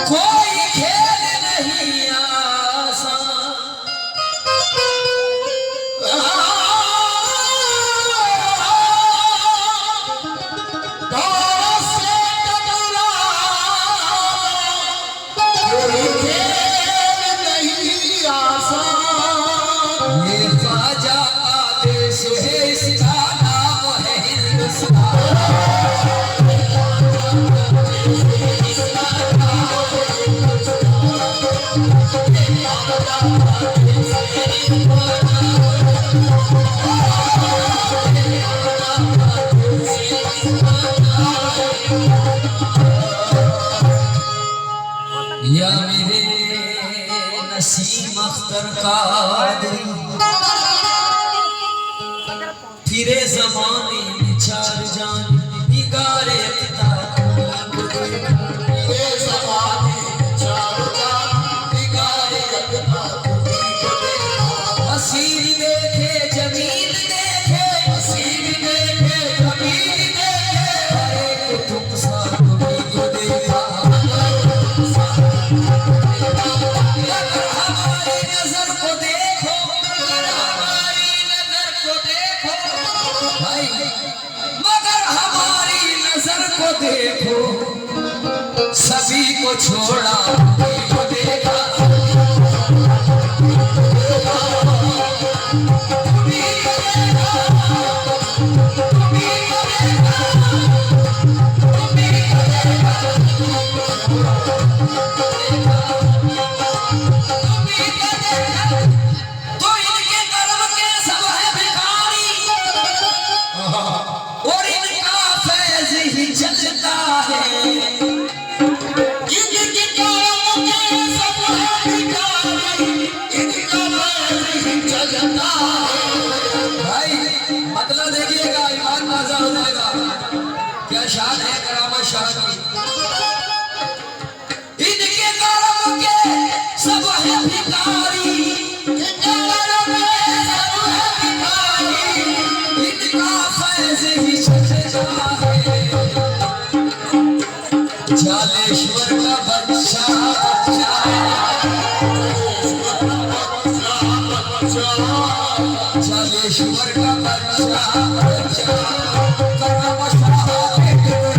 कोई खेल नहीं आसान दौर से टकरा कोई खेल नहीं आसान ये ख्वाजा आदेश है इसका नाम है हिंदुस्तान या मेरे नसीम अख्तर कादरी फिरे ज़माने में चार जान बिगाड़े अक़दा फिरे ज़माने में चार जान बिगाड़े अक़दा हसीन देखे जमीन देखे हसीन देखे जमीन देखे हरे तुम सा तुम्हीं को देखा देखो सभी को छोड़ा को देखा तो इनके कर्म के सब है भिखारी और इनका फैज़ ही चलता है इनके कर्म के सब है भिखारी इनका फैज़ ही चलता है भाई मतलब देखिएगा ईमान ताज़ा हो जाएगा क्या शान है करामत शाह की इनके कर्म के सब है भिखारी इनके कर्म के सब है भिखारी इनका फैज़ ही चलता है जालेश्वर का बच्चा जालेश्वर का बच्चा करामत शाह के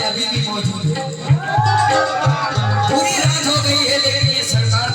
अभी भी मौजूद है पूरी रात हो गई है लेकिन ये सरकार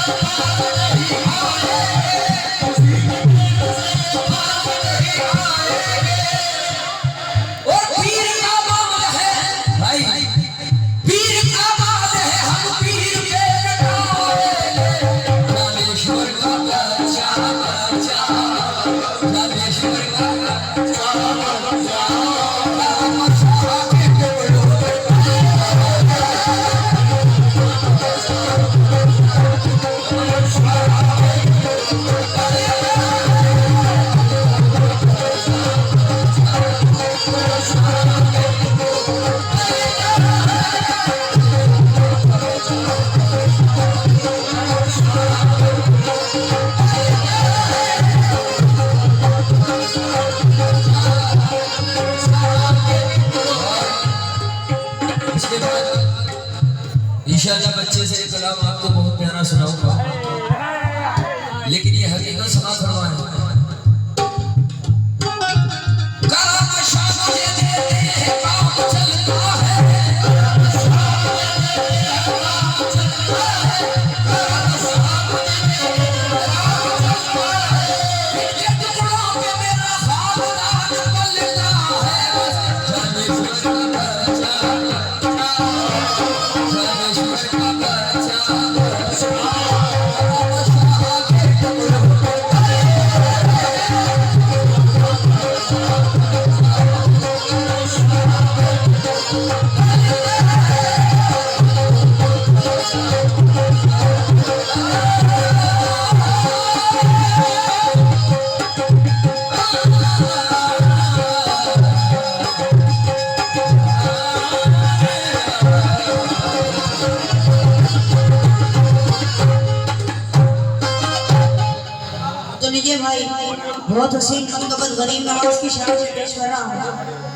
और पीर का मामला है भाई, पीर का मामला है, हम पीर पे लटाए रामेश्वर का बच्चा बच्चा, रामेश्वर का बच्चा बच्चा, राम साहा के टुकड़ों इसके बाद इंशाअल्लाह बच्चे से एक कलाम आपको बहुत प्यारा सुनाऊंगा, लेकिन ये हकीकत सुना फरमाए। कलाम शाह मुझे देते हैं काम चलता है, कलाम शाह मुझे देते हैं काम चलता है, कलाम शाह मुझे देते हैं काम चलता है, इनके टुकड़ों पे मेरा खानदान पलता है, रामेश्वर का बच्चा रामेश्वर का बच्चा राम साहा के टुकड़ों तो लीजिए भाई, बहुत हसीन मुकब्बल गरीब नवाज की शान से पेश कर रहा हूँ।